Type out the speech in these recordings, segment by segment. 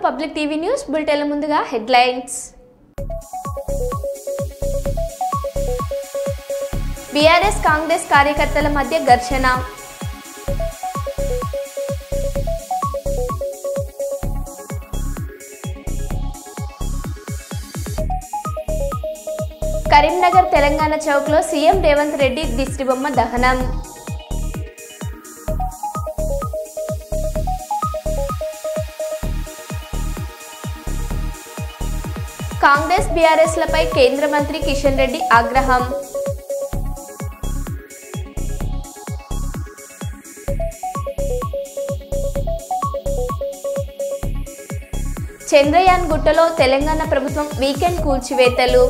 Public TV news బులెటిన్ల ముందుగా headlines. BRS Congress కార్యకర్తల మధ్య ఘర్షణ. కరీంనగర్ తెలంగాణ చౌక్లో సీఎం రేవంత్ రెడ్డి దిష్టిబొమ్మ దహనం. కాంగ్రెస్ బీఆర్ఎస్లపై కేంద్ర మంత్రి కిషన్ రెడ్డి ఆగ్రహం. చంద్రయాన్ గుట్టలో తెలంగాణ ప్రభుత్వం వీకెండ్ కూల్చివేతలు.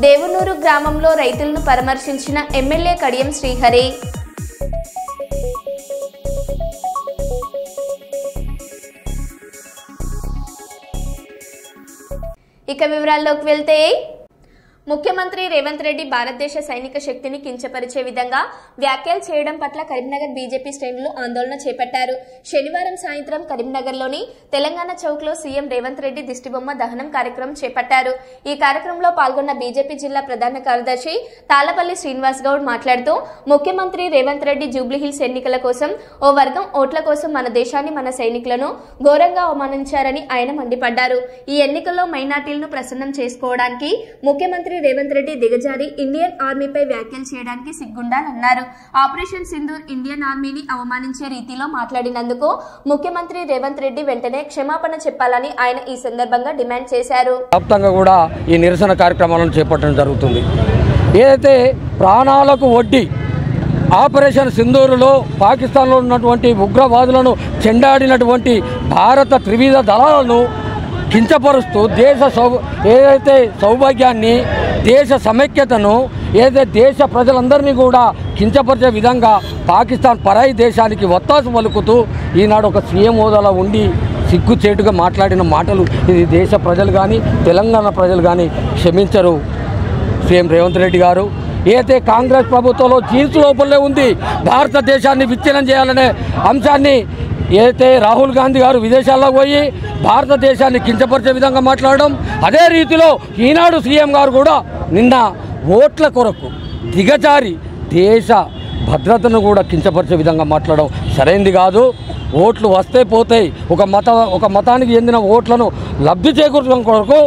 దేవునూరు గ్రామంలో రైతులను పరామర్శించిన ఎమ్మెల్యే కడియం శ్రీహరి. ఇక వివరాల్లోకి వెళ్తే, ముఖ్యమంత్రి రేవంత్ రెడ్డి భారతదేశ సైనిక శక్తిని కించపరిచే విధంగా వ్యాఖ్యలు చేయడం పట్ల కరీంనగర్ బీజేపీ శ్రేణులు ఆందోళన చేపట్టారు. శనివారం సాయంత్రం కరీంనగర్లోని తెలంగాణ చౌక్లో సీఎం రేవంత్ రెడ్డి దిష్టిబొమ్మ దహనం కార్యక్రమం చేపట్టారు. ఈ కార్యక్రమంలో పాల్గొన్న బీజేపీ జిల్లా ప్రధాన కార్యదర్శి తాళ్లపల్లి శ్రీనివాస్ గౌడ్ మాట్లాడుతూ, ముఖ్యమంత్రి రేవంత్ రెడ్డి జూబ్లీహిల్స్ ఎన్నికల కోసం ఓ వర్గం ఓట్ల కోసం మన దేశాన్ని, మన సైనికులను ఘోరంగా అవమానించారని ఆయన మండిపడ్డారు. ఈ ఎన్నికల్లో మైనార్టీలను ప్రసన్నం చేసుకోవడానికి ముఖ్యమంత్రి రేవంత్ రెడ్డి దిగజారి ఇండియన్ ఆర్మీపై వ్యాఖ్యలు చేయడానికి సిగ్గుండాలన్నారు. ఆపరేషన్ సింధూర్ ఇండియన్ ఆర్మీని అవమానించే రీతిలో మాట్లాడినందుకు ముఖ్యమంత్రి రేవంత్ రెడ్డి వెంటనే క్షమాపణ చెప్పాలని ఆయన ఈ సందర్భంగా డిమాండ్ చేశారు. వ్యాప్తంగా కూడా ఈ నిరసన కార్యక్రమాలను చేపట్టడం జరుగుతుంది. ఏదైతే ప్రాణాలకు వడ్డీ ఆపరేషన్ సింధూరులో పాకిస్తాన్లో ఉన్నటువంటి ఉగ్రవాదులను చెండాడినటువంటి భారత త్రివిధ దళాలను కించపరుస్తూ ఏదైతే సౌభాగ్యాన్ని, దేశ సమైక్యతను, ఏదైతే దేశ ప్రజలందరినీ కూడా కించపరిచే విధంగా పాకిస్తాన్ పరాయి దేశానికి ఒత్తాసు పలుకుతూ ఈనాడు ఒక సీఎం హోదాలో ఉండి సిగ్గుచేటుగా మాట్లాడిన మాటలు ఇది దేశ ప్రజలు కానీ తెలంగాణ ప్రజలు కానీ క్షమించరు. సీఎం రేవంత్ రెడ్డి గారు ఏదైతే కాంగ్రెస్ ప్రభుత్వంలో జీన్స్ లోపలే ఉంది భారతదేశాన్ని విచ్ఛిన్నం చేయాలనే అంశాన్ని ఏదైతే రాహుల్ గాంధీ గారు విదేశాల్లో పోయి భారతదేశాన్ని కించపరిచే విధంగా మాట్లాడడం, అదే రీతిలో ఈనాడు సీఎం గారు కూడా నిన్న ఓట్ల కొరకు దిగజారి దేశ భద్రతను కూడా కించపరిచే విధంగా మాట్లాడడం సరైంది కాదు. ఓట్లు వస్తే పోతాయి. ఒక మతానికి చెందిన ఓట్లను లబ్ధి చేకూర్చడం కొరకు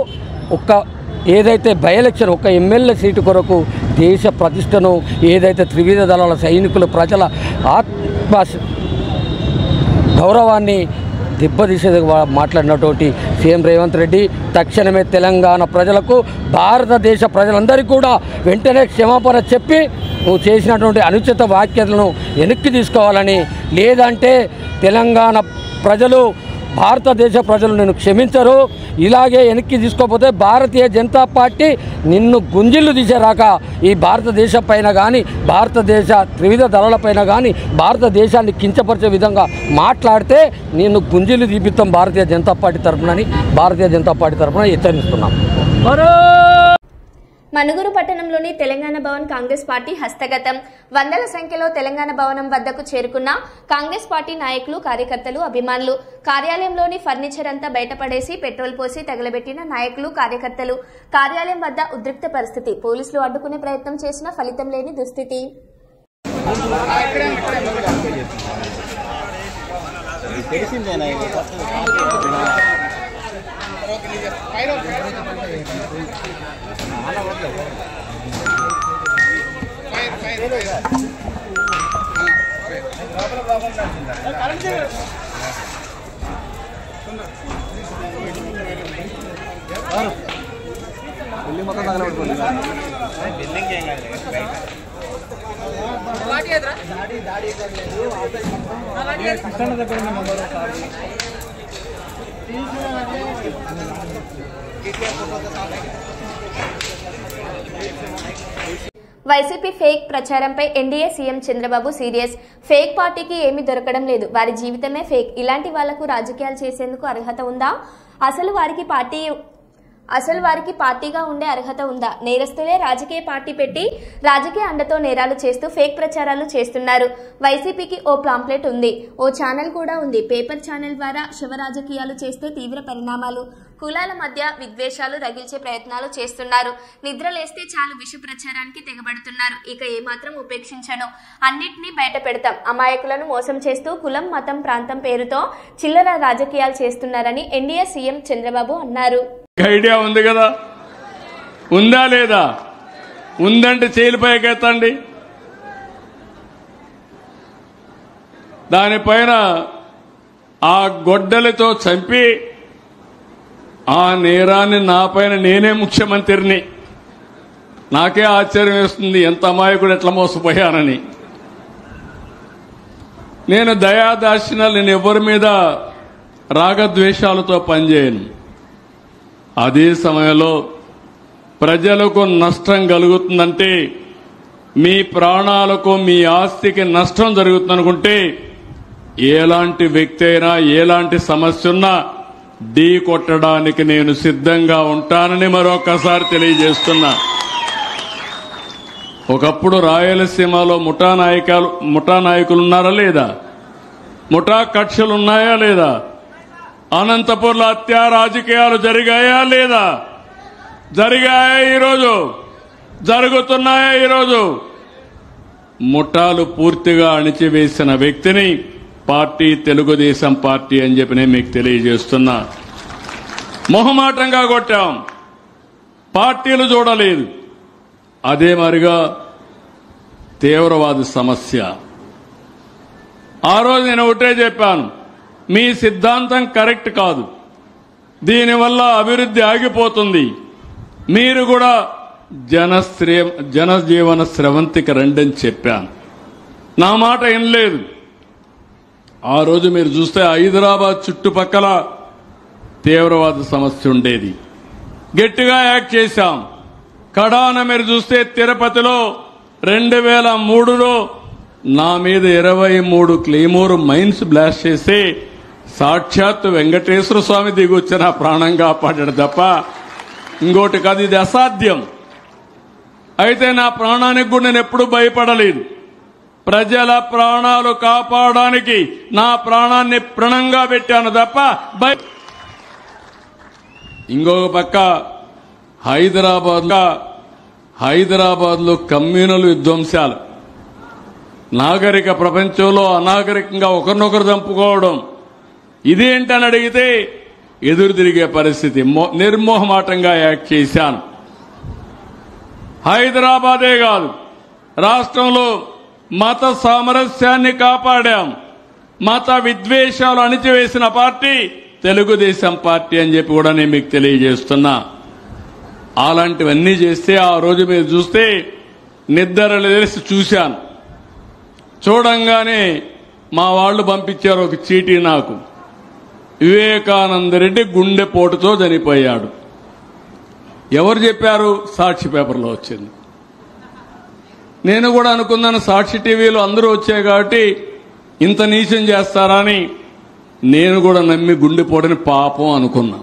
ఏదైతే బై ఎలక్షన్ ఒక ఎమ్మెల్యే సీటు కొరకు దేశ ప్రతిష్టను, ఏదైతే త్రివిధ దళాల సైనికులు ప్రజల ఆత్మ గౌరవాన్ని దెబ్బతీసేది మాట్లాడినటువంటి సీఎం రేవంత్ రెడ్డి తక్షణమే తెలంగాణ ప్రజలకు, భారతదేశ ప్రజలందరికీ కూడా వెంటనే క్షమాపణ చెప్పి నువ్వు చేసినటువంటి అనుచిత వ్యాఖ్యలను వెనక్కి తీసుకోవాలని, లేదంటే తెలంగాణ ప్రజలు, భారతదేశ ప్రజలు నిన్ను క్షమించరు. ఇలాగే వెనక్కి తీసుకోకపోతే భారతీయ జనతా పార్టీ నిన్ను గుంజిళ్ళు తీసేరాక ఈ భారతదేశం పైన కానీ, భారతదేశ త్రివిధ దళాలపైన కానీ భారతదేశాన్ని కించపరిచే విధంగా మాట్లాడితే నిన్ను గుంజిళ్ళు తీపిస్తాం భారతీయ జనతా పార్టీ తరఫున హెచ్చరిస్తున్నాం. మనుగురు పట్టణంలోని తెలంగాణ భవన్ కాంగ్రెస్ పార్టీ హస్తగతం. వందల సంఖ్యలో తెలంగాణ భవనం వద్దకు చేరుకున్న కాంగ్రెస్ పార్టీ నాయకులు, కార్యకర్తలు, అభిమానులు. కార్యాలయంలోని ఫర్నిచర్ అంతా బయటపడేసి పెట్రోల్ పోసి తగలబెట్టిన నాయకులు, కార్యకర్తలు. కార్యాలయం వద్ద ఉద్రిక్త పరిస్థితి. పోలీసులు అడ్డుకునే ప్రయత్నం చేసినా ఫలితం లేని దుస్థితి. వైసీపీ ఫేక్ ప్రచారంపై NDA CM Chandrababu serious. Fake పార్టీకి ఏమీ దొరకడం లేదు, వారి జీవితమే ఫేక్. ఇలాంటి వాళ్లకు రాజకీయాలు చేసేందుకు అర్హత ఉందా? అసలు వారికి పార్టీగా ఉండే అర్హత ఉందా? నేరస్తులే రాజకీయ పార్టీ పెట్టి రాజకీయ అండతో నేరాలు చేస్తూ ఫేక్ ప్రచారాలు చేస్తున్నారు. వైసీపీకి ఓ పాంప్లెట్ ఉంది, ఓ ఛానల్ కూడా ఉంది. పేపర్ ఛానల్ ద్వారా శివ రాజకీయాలు చేస్తే తీవ్ర పరిణామాలు. కులాల మధ్య విద్వేషాలు రగిల్చే ప్రయత్నాలు చేస్తున్నారు. నిద్రలేస్తే చాలు విష ప్రచారానికి తెగబడుతున్నారు. ఇక ఏమాత్రం ఉపేక్షించను, అన్నిటినీ బయట పెడతాం. అమాయకులను మోసం చేస్తూ కులం, మతం, ప్రాంతం పేరుతో చిల్లర రాజకీయాలు చేస్తున్నారని ఎన్డీఏ సీఎం చంద్రబాబు అన్నారు. ఐడియా ఉంది కదా, ఉందా లేదా? ఉందంటే చేలిపైకెత్తండి. దానిపైన ఆ గొడ్డలితో చంపి ఆ నేరాన్ని నాపైన నేనే ముఖ్యమంత్రిని. నాకే ఆశ్చర్యం వేస్తుంది ఎంత అమాయకుడు ఎట్లా మోసపోయానని. నేను దయాదాక్షిణ్యాలు, నేను ఎవరి మీద రాగద్వేషాలతో పనిచేయను. అదే సమయంలో ప్రజలకు నష్టం కలుగుతుందంటే, మీ ప్రాణాలకు మీ ఆస్తికి నష్టం జరుగుతుందనుకుంటే ఎలాంటి వ్యక్తి అయినా ఎలాంటి సమస్య ఉన్నా ఢీ కొట్టడానికి నేను సిద్ధంగా ఉంటానని మరొకసారి తెలియజేస్తున్నా. ఒకప్పుడు రాయలసీమలో ముఠా నాయకులు ఉన్నారా లేదా? ముఠా కక్షలు ఉన్నాయా లేదా? అనంతపూర్లో హత్యా రాజకీయాలు జరిగాయా లేదా? జరిగాయా? ఈరోజు జరుగుతున్నాయా? ఈరోజు ముఠాలు పూర్తిగా అణిచివేసిన వ్యక్తిని పార్టీ తెలుగుదేశం పార్టీ అని చెప్పి నేను మీకు తెలియజేస్తున్నా. మొహమాటంగా కొట్టాం, పార్టీలు చూడలేదు. అదే మరిగా తీవ్రవాద సమస్య. ఆ రోజు నేను ఒకటే చెప్పాను, మీ సిద్ధాంతం కరెక్ట్ కాదు, దీనివల్ల అభివృద్ధి ఆగిపోతుంది, మీరు కూడా జనజీవన స్రవంతికి రండని చెప్పాను. నా మాట వినలేదు. ఆ రోజు మీరు చూస్తే హైదరాబాద్ చుట్టుపక్కల తీవ్రవాద సమస్య ఉండేది, గట్టిగా యాక్ట్ చేశాం. కడాన మీరు చూస్తే తిరుపతిలో 2003లో నా మీద 23 క్లెయిమోర్ మైన్స్ బ్లాస్ట్ చేసి సాక్షాత్ వెంకటేశ్వర స్వామి దిగొచ్చి నా ప్రాణం కాపాడాడు తప్ప ఇంకోటి కాదు. ఇది అసాధ్యం. అయితే నా ప్రాణానికి కూడా నేను ఎప్పుడూ భయపడలేదు. ప్రజల ప్రాణాలు కాపాడడానికి నా ప్రాణాన్ని ప్రణంగా పెట్టాను తప్ప ఇంకొక పక్క హైదరాబాద్లో కమ్యూనల్ విధ్వంసాలు, నాగరిక ప్రపంచంలో అనాగరికంగా ఒకరినొకరు చంపుకోవడం, ఇదేంటని అడిగితే ఎదురు తిరిగే పరిస్థితి. నిర్మోహమాటంగా యాక్ట్ చేశాను. హైదరాబాదే కాదు, రాష్ట్రంలో మత సామరస్యాన్ని కాపాడాం. మత విద్వేషాలు అణిచివేసిన పార్టీ తెలుగుదేశం పార్టీ అని చెప్పి కూడా నేను మీకు తెలియజేస్తున్నా. అలాంటివన్నీ చేస్తే ఆ రోజు మీరు చూస్తే నిద్రలేసి చూశాను. చూడంగానే మా వాళ్ళు పంపించారు ఒక చీటీ నాకు. వివేకానంద రెడ్డి గుండెపోటుతో చనిపోయాడు. ఎవరు చెప్పారు? సాక్షి పేపర్లో వచ్చింది. నేను కూడా అనుకున్నాను సాక్షి టీవీలో అందరూ వచ్చాయి కాబట్టి ఇంత నీచం చేస్తారా అని. నేను కూడా నమ్మి గుండెపోటుని పాపం అనుకున్నా.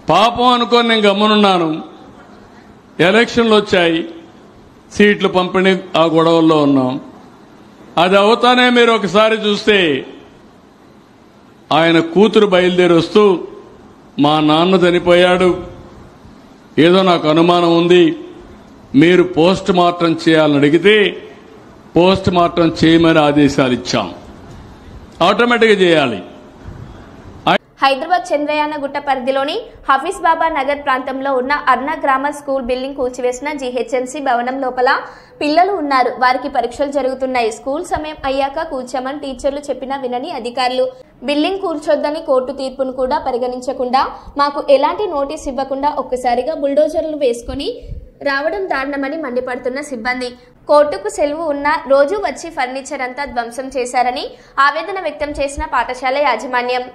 పాపం అనుకొని నేను గమనున్నాను. ఎలక్షన్లు వచ్చాయి, సీట్లు పంపిణీ ఆ గొడవల్లో ఉన్నాం. అది అవుతానే మీరు ఒకసారి చూస్తే ఆయన కూతురు బయలుదేరి వస్తూ మా నాన్న చనిపోయాడు, ఏదో నాకు అనుమానం ఉంది, మీరు పోస్ట్ మార్టం చేయాలని అడిగితే పోస్ట్ మార్టం చేయమని ఆదేశాలు ఇచ్చాం. ఆటోమేటిక్గా చేయాలి. హైదరాబాద్ చంద్రయానగుట్ట పరిధిలోని హఫీజ్ బాబా నగర్ ప్రాంతంలో ఉన్న అర్ణ గ్రామర్ స్కూల్ బిల్డింగ్ కూల్చివేసిన జీహెచ్ఎంసీ భవనం లోపల పిల్లలు ఉన్నారు. వారికి పరీక్షలు జరుగుతున్నాయి. స్కూల్ సమయం అయ్యాక కూర్చోమని టీచర్లు చెప్పినా వినని అధికారులు. బిల్డింగ్ కూర్చొద్దని కోర్టు తీర్పును కూడా పరిగణించకుండా మాకు ఎలాంటి నోటీస్ ఇవ్వకుండా ఒక్కసారిగా బుల్డోజర్లు వేసుకుని రావడం దారుణమని మండిపడుతున్న సిబ్బంది. కోర్టుకు సెలవు ఉన్న రోజు వచ్చి ఫర్నిచర్ అంతా ధ్వంసం చేశారని ఆవేదన వ్యక్తం చేసిన పాఠశాల యాజమాన్యం.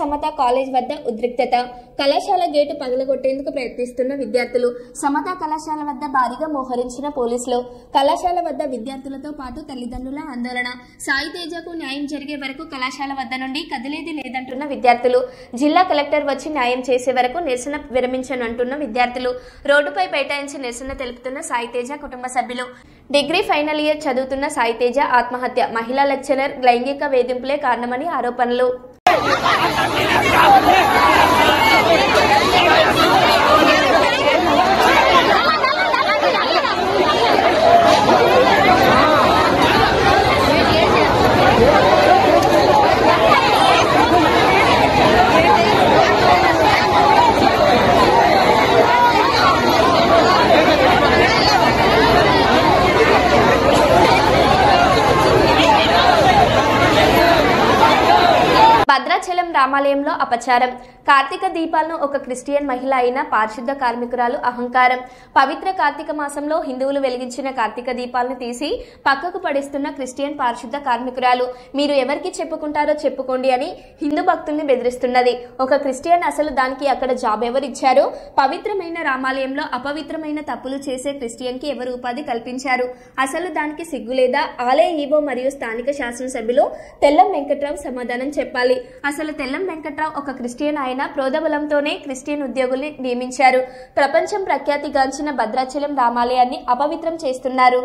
సమత కాలేజ్ వద్ద ఉద్రిక్తత. కళాశాల గేటు పగలగొట్టేందుకు ప్రయత్నిస్తున్న విద్యార్థులు. సమత కళాశాల వద్ద భారీగా మోహరించిన పోలీసులు. కళాశాల వద్ద విద్యార్థులతో పాటు తల్లిదండ్రుల ఆందోళన. సాయి తేజకు న్యాయం జరిగే వరకు కళాశాల వద్ద నుండి కదిలేది లేదంటున్న విద్యార్థులు. జిల్లా కలెక్టర్ వచ్చి న్యాయం చేసే వరకు నిరసన విరమించనంటున్న విద్యార్థులు. రోడ్డుపై బైఠాయించి నిరసన తెలుపుతున్న సాయి తేజ కుటుంబ సభ్యులు. డిగ్రీ ఫైనల్ ఇయర్ చదువుతున్న సాయి తేజ ఆత్మహత్య. మహిళా లెక్చరర్ లైంగిక వేధింపులే కారణమని ఆరోపణలు. భద్రాచలం రామాలయంలో అపచారం. కార్తీక దీపాలను ఒక క్రిస్టియన్ మహిళ అయిన పారిశుద్ధ కార్మికురాలు అహంకారం. పవిత్ర కార్తీక మాసంలో హిందువులు వెలిగించిన కార్తీక దీపాలను తీసి పక్కకు పడేస్తున్న క్రిస్టియన్ పారిశుద్ధ కార్మికురాలు. మీరు ఎవరికి చెప్పుకుంటారో చెప్పుకోండి అని హిందూ భక్తుల్ని బెదిరిస్తున్నది. ఒక క్రిస్టియన్ అసలు దానికి అక్కడ జాబ్ ఎవరిచ్చారు? పవిత్రమైన రామాలయంలో అపవిత్రమైన తప్పులు చేసే క్రిస్టియన్ కి ఎవరు ఉపాధి కల్పించారు? అసలు దానికి సిగ్గులేదా? ఆలయ ఈవో మరియు స్థానిక శాసనసభ్యులు తెల్లం వెంకట్రావు సమాధానం చెప్పాలి. అసలు తెల్లం వెంకట్రావు ఒక క్రిస్టియన్ ఆయన ప్రోదబలంతోనే క్రిస్టియన్ ఉద్యోగుల్ని నియమించారు. ప్రపంచం ప్రఖ్యాతిగాంచిన భద్రాచలం రామాలయాన్ని అపవిత్రం చేస్తున్నారు.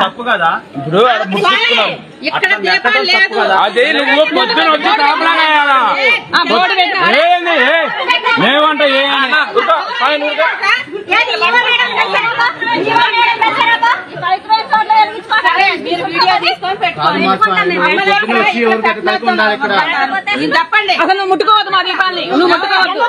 తప్పు కదా ఇప్పుడు ఇక్కడ దీపాలు లేదు. అదే నువ్వు పొద్దున వచ్చి కాపలాగా మేమంటే చెప్పండి. అసలు నువ్వు ముట్టుకోవద్దు మా దీపాన్ని, నువ్వు ముట్టుకోవద్దు.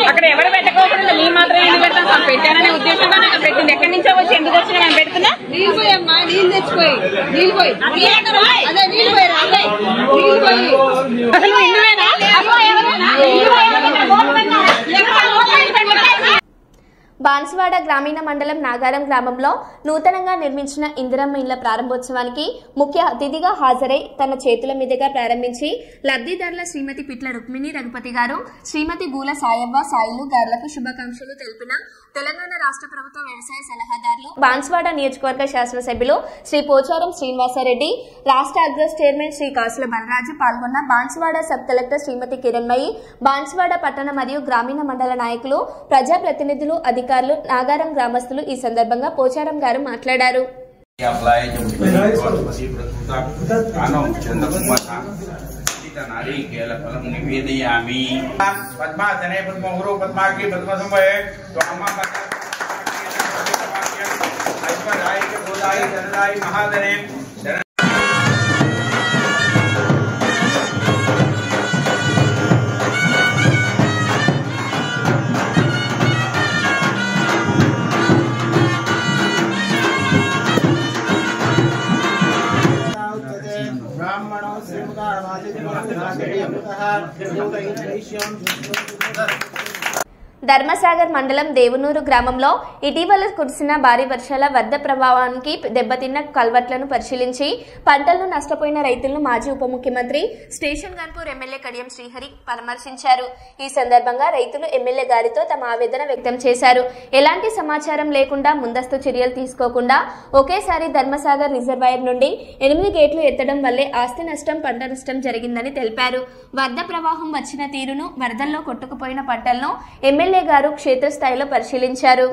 అక్కడ ఎవరు పెట్టకపోకుండా నీ మాత్రం ఎందుకు పెడతాం? పెట్టాననే ఉద్దేశంతో నాకు పెట్టింది. ఎక్కడి నుంచో వచ్చి ఎందుకు వచ్చినా మేము పెడుతున్నా. నీళ్ళు పోయమ్మా, నీళ్ళు తెచ్చిపోయి నీళ్ళు పోయి అదే నీళ్ళు పోయి నీళ్ళు పోయి అసలు ఇందులోనా? బాన్సువాడ గ్రామీణ మండలం నాగారం గ్రామంలో నూతనంగా నిర్మించిన ఇందిరమ్మ ఇళ్ల ప్రారంభోత్సవానికి ముఖ్య అతిథిగా హాజరై తన చేతుల మీదుగా ప్రారంభించి లబ్ధిదారుల శ్రీమతి పిట్ల రుక్మిణి రఘుపతి గారు, శ్రీమతి గూల సాయవ్వ సాయిలు గారులకు శుభాకాంక్షలు తెలిపిన తెలంగాణ రాష్ట్ర ప్రభుత్వ వ్యవసాయ సలహాదారులు, బాన్సువాడ నియోజకవర్గ శాసనసభ్యులు శ్రీ పోచారం శ్రీనివాసరెడ్డి, రాష్ట్ర అగ్రస్ చైర్మన్ శ్రీ కాసుల బలరాజు పాల్గొన్న బాన్సువాడ సబ్ కలెక్టర్ శ్రీమతి కిరణ్మయి, బాన్సువాడ పట్టణ మరియు గ్రామీణ మండల నాయకులు, ప్రజాప్రతినిధులు, అధికారులు, నాగారం గ్రామస్తులు ఈ సందర్భంగా పోచారం గారు మాట్లాడారు. निवेदयामि पद्मासने पद्महुरो पद्माग्रे पद्मसंभवे ऐश्वर्याय बोधाय धनदाय महाधने ధర్మసాగర్ మండలం దేవునూరు గ్రామంలో ఇటీవల కురిసిన భారీ వర్షాల వరద ప్రభావానికి దెబ్బతిన్న కల్వర్ట్లను పరిశీలించి పంటలను నష్టపోయిన రైతులను మాజీ ఉప ముఖ్యమంత్రి స్టేషన్ గన్పూర్ ఎమ్మెల్యే కడియం శ్రీహరి పరామర్శించారు. ఈ సందర్భంగా రైతులు ఎమ్మెల్యే గారితో తమ ఆవేదన వ్యక్తం చేశారు. ఎలాంటి సమాచారం లేకుండా ముందస్తు చర్యలు తీసుకోకుండా ఒకేసారి ధర్మసాగర్ రిజర్వాయర్ నుండి 8 గేట్లు ఎత్తడం వల్లే ఆస్తి నష్టం, పంట నష్టం జరిగిందని తెలిపారు. వరద ప్రవాహం వచ్చిన తీరును, వరదల్లో కొట్టుకుపోయిన పంటలను ఎమ్మెల్యే గారు క్షేత్రస్థాయిలో పరిశీలించారు.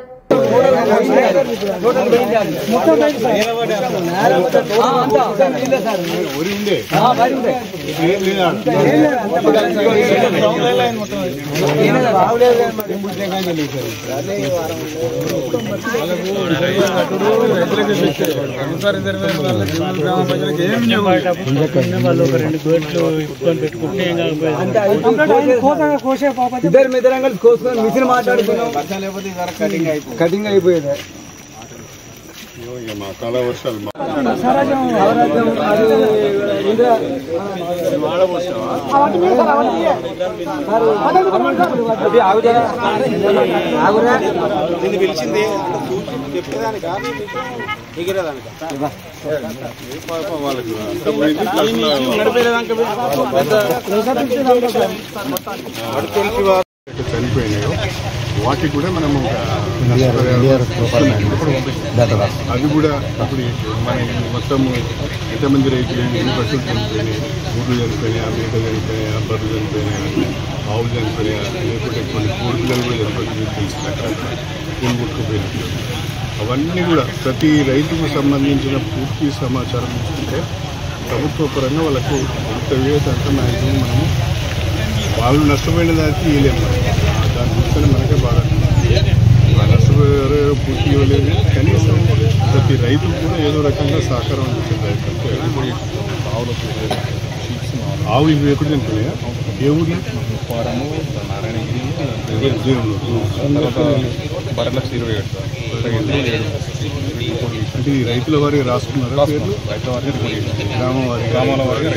ఇద్దరు మెదరంగా కోసుకొని మిషన్ మాట్లాడుకున్నాం కటింగ్ అయిపోయేది పిలిచింది చెప్పేదానిక చనిపోయినాయో వాటికి కూడా మనము అది కూడా అప్పుడు మన మొత్తం ఎంతమంది రైతులు ఎన్ని బస్సులు చనిపోయినాయి, ఊర్లు చనిపోయినాయా, మేకలు చనిపోయినాయా, బర్రెలు చనిపోయినాయా, ఆవులు చనిపోయినాయా, లేకపోతే కొన్ని కోడిపిల్లలు కూడా చనిపోతుంది తెలిసిన పూలు కొట్టుకుపోయినట్లు అవన్నీ కూడా ప్రతి రైతుకు సంబంధించిన పూర్తి సమాచారం తీసుకుంటే ప్రభుత్వ పరంగా వాళ్ళకు ఎంత వేదంతా మ్యాక్సిమం మనము వాళ్ళు నష్టపోయిన దానికి ఇవ్వలేము. దాని చూస్తేనే మనకే బాగా నష్టపోయే పూర్తి ఇవ్వలేదు. కనీసం ప్రతి రైతు కూడా ఏదో రకంగా సహకారం అందించారు. ఆవు ఇవి ఎక్కడ తింటున్నాయా? ఏ ఊరు? అంటే ఈ రైతుల వారికి రాసుకున్నారా పేర్లు? గ్రామాల వారికి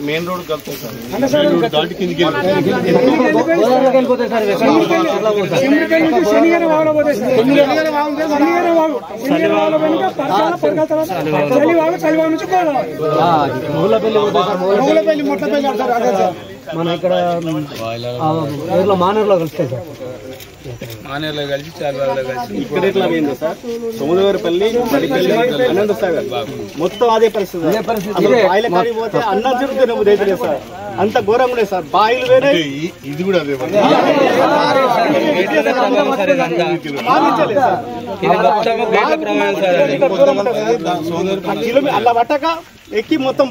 మెయిన్ రోడ్ దాటి కిందికి మన ఇక్కడ మానేరులో కలుస్తాయి సార్. మానేరులో కలిసి చాలాలో కలిసి ఇక్కడ ఎట్లా పోయింది సార్? సోమవారిపల్లి అనంత సాగర్ మొత్తం అదే పరిస్థితి. బాయిల కాడికి పోతే అన్నం చెప్తే రైతులే సార్, అంత ఘోరంగా లేదు సార్. బాయిలు వేరే ఇది కూడా అదే అలా పట్టక ఎక్కి మొత్తం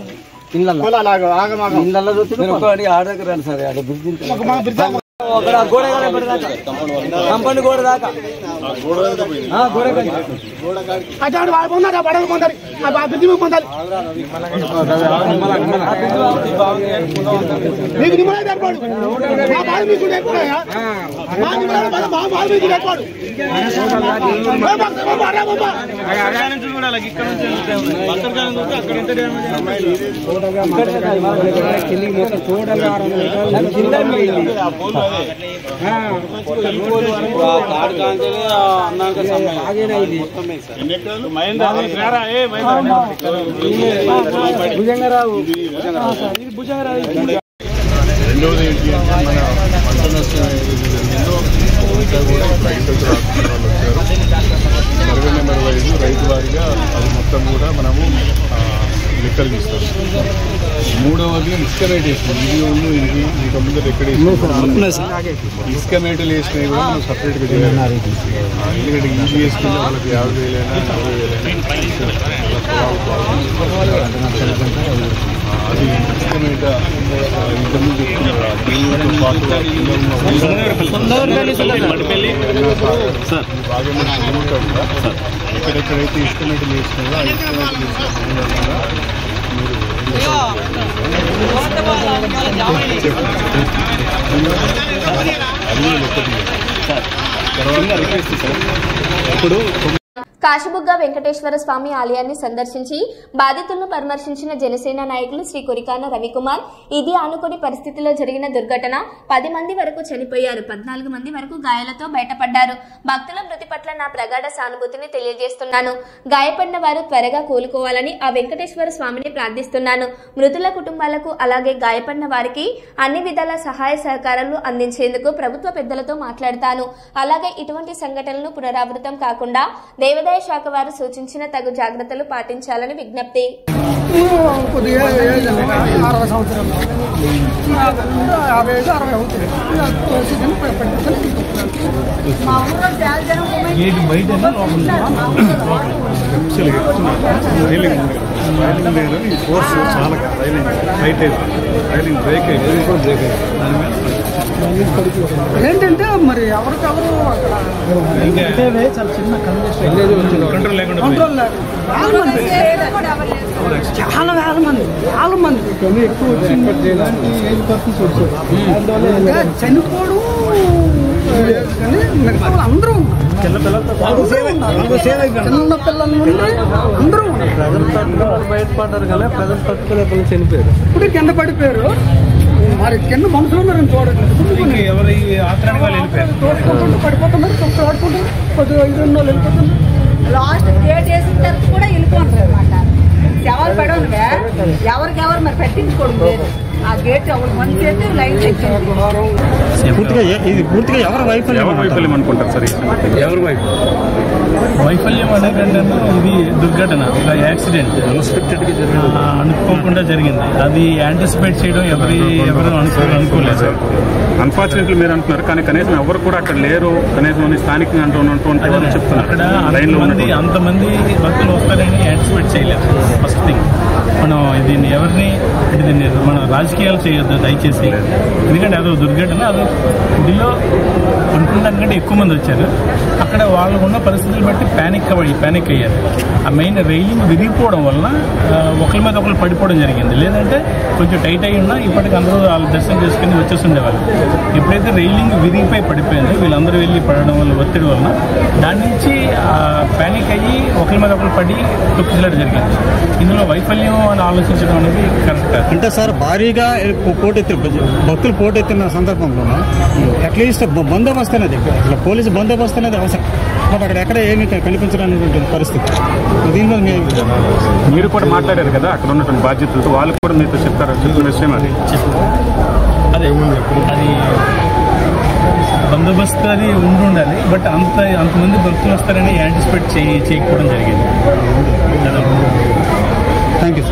ఆడదాకా రండి సార్. గోడ కంపౌండ్ గోడ దాకా రెండవది ఏంటి అంటే మన పంట నష్టం ఏదైతే జరిగిందో కూడా రైతులకు రాసుకున్న వాళ్ళు వచ్చారు. సర్వే నెంబర్ వైజ్ రైతు వారిగా అది మొత్తం కూడా మనము లెక్కలు తీస్తాం. మూడవది ఇసుక రేట్ వేసినాం. ఇది ఉంది ఇది ఇంకా ముందర ఎక్కడ ఇసుక మేటలు వేసినవి కూడా మనం సపరేట్గా చేయాలి. ఎందుకంటే ఈజీ వేసుకుంటే వాళ్ళకి 50,000 అయినా 40,000 అది ఇసుక మేట ఇంతకుముందు చెప్తున్నారు. దీనితో పాటు బాగా ఎక్కడెక్కడైతే ఇసుక మేటలు వేసినాయో ఆ ఇసుక మేటలు కాశీబుగ్గ వెంకటేశ్వర స్వామి ఆలయాన్ని సందర్శించి బాధితులను పరామర్శించిన జనసేన నాయకులు శ్రీ కొరికాన రవికుమార్ ఇది ఆనుకుని పరిస్థితిలో జరిగిన దుర్ఘటన 10 మంది వరకు చనిపోయారు, 14 మంది వరకు గాయాలతో బయటపడ్డారు. భక్తుల మృతి పట్ల నా ప్రగాఢ సానుభూతిని తెలియజేస్తున్నాను. గాయపడిన వారు త్వరగా కోలుకోవాలని ఆ వెంకటేశ్వర స్వామిని ప్రార్థిస్తున్నాను. మృతుల కుటుంబాలకు అలాగే గాయపడిన వారికి అన్ని విధాల సహాయ సహకారాలు అందించేందుకు ప్రభుత్వ పెద్దలతో మాట్లాడతాను. అలాగే ఇటువంటి సంఘటనలు పునరావృతం కాకుండా దేవాదాయ శాఖ వారు సూచించిన తగు జాగ్రత్తలు పాటించాలని విజ్ఞప్తి. ఏంటంటే మరి ఎవరికెవరు చాలా చిన్న కంట్రోల్ లేకుండా చాలా వేల మంది ఎక్కువ చనిపోవడం కానీ మిగతా అందరూ చిన్న పిల్లల నుండి అందరూ బయటపడ్డారు కదా, ప్రజలు తట్టుకోలేక చనిపోయారు. ఇప్పుడు కింద పడిపోయారు. మరి కింద మనుషులు ఉన్నారని చూడండి, ఎవరి ఆత్రానికి వాళ్ళు వెళ్ళిపోయారు, తోడుకుంటూ పడిపోతున్నారు, తోడుకుంటూ కొద్దిగా 5 రోజులు వెళ్ళిపోతున్నారు. లాస్ట్ గేట్ వేసిన తర్వాత కూడా వెళ్ళిపోతారు అనమాట. ఎవరు పడవనుగా ఎవరికెవరు మరి పెట్టించుకోవడం లేదు. ఆ గేట్ ఎవరు మంచి చేస్తే లైన్ పూర్తిగా ఎవరు వైఫల్యం అనుకుంటారు సార్? ఎవరు వైఫల్యం అనేది ఇది దుర్ఘటన, ఇలా యాక్సిడెంట్ అనుకోకుండా జరిగింది. అది యాంటిసిపేట్ చేయడం ఎవరు అనుకోలేదు సార్. అన్ఫార్చునేట్లీ మీరు అంటున్నారు, కానీ కనీసం ఎవరు కూడా అక్కడ లేరు, కనీసం స్థానికంగా అంటూ చెప్తున్నారు. అక్కడ అంతమంది భక్తులు వస్తారని యాంటిసిపేట్ చేయలేదు. ఫస్ట్ థింగ్ మనం దీన్ని ఎవరిని దీన్ని మనం రాజకీయాలు చేయొద్దు దయచేసి. ఎందుకంటే అదో దుర్ఘటన, అది గుడిలో అనుకున్న దానికంటే ఎక్కువ మంది వచ్చారు. అక్కడ వాళ్ళు ఉన్న పరిస్థితులు బట్టి ప్యానిక్ అయ్యారు. ఆ మెయిన్ రైలింగ్ విరిగిపోవడం వలన ఒకరి మీద ఒకరు పడిపోవడం జరిగింది. లేదంటే కొంచెం టైట్ అయి ఉన్నా ఇప్పటికి అందరూ వాళ్ళు దర్శనం చేసుకుని వచ్చేసి ఉండేవాళ్ళు. ఎప్పుడైతే రైలింగ్ విరిగిపోయి పడిపోయిందో వీళ్ళందరూ వెళ్ళి పడడం వల్ల ఒత్తిడి వలన దాని నుంచి ప్యానిక్ అయ్యి ఒకరి మీద ఒకరు పడి తొక్కిసలాట జరిగింది. ఇందులో వైఫల్యం అని ఆలోచించడం అనేది కరెక్ట్ అంటే సార్, భారీగా భక్తులు పోటెత్తిన సందర్భంలో అట్లీస్ట్ బందోబస్తు అనేది, పోలీసు బందోబస్తు అనేది అవసరం. బట్ అక్కడ ఎక్కడ ఏమీ కనిపించడానికి పరిస్థితి. దీనిలో మీరు కూడా మాట్లాడారు కదా అక్కడ ఉన్నటువంటి బాధ్యతలతో, వాళ్ళు కూడా మీతో చెప్పిన విషయం అది బందోబస్తు అది ఉండాలి. బట్ అంతమంది భక్తులు వస్తారని యాంటిసిపేట్ చేయకపోవడం జరిగింది. Thank you.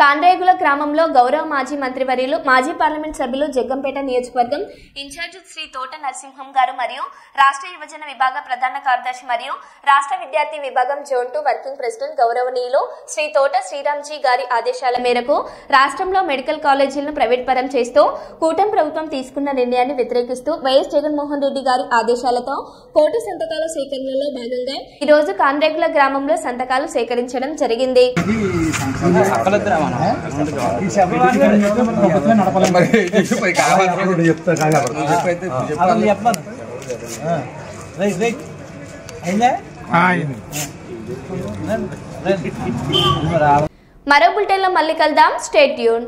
కాండ్రేగుల గ్రామంలో గౌరవ మాజీ మంత్రివర్యులు మాజీ పార్లమెంట్ సభ్యులు జగ్గంపేట నియోజకవర్గం ఇన్ఛార్జ్ శ్రీ తోట నరసింహం గారు మరియు రాష్ట్ర యువజన విభాగ ప్రధాన కార్యదర్శి మరియు రాష్ట్ర విద్యార్థి విభాగం జోన్ 2 వర్కింగ్ ప్రెసిడెంట్ గౌరవనీయులు శ్రీ తోట శ్రీరామ్జీ గారి ఆదేశాల మేరకు రాష్ట్రంలో మెడికల్ కాలేజీలను ప్రైవేట్ పరం చేస్తూ కూటమి ప్రభుత్వం తీసుకున్న నిర్ణయాన్ని వ్యతిరేకిస్తూ వైఎస్ జగన్మోహన్ రెడ్డి గారి ఆదేశాలతో కోటి సంతకాల సేకరణలో భాగంగా ఈ రోజు కాండ్రేగుల గ్రామంలో సంతకాలు సేకరించడం జరిగింది. మరో బులెటిన్లో మళ్ళీ కలుద్దాం. Stay tune.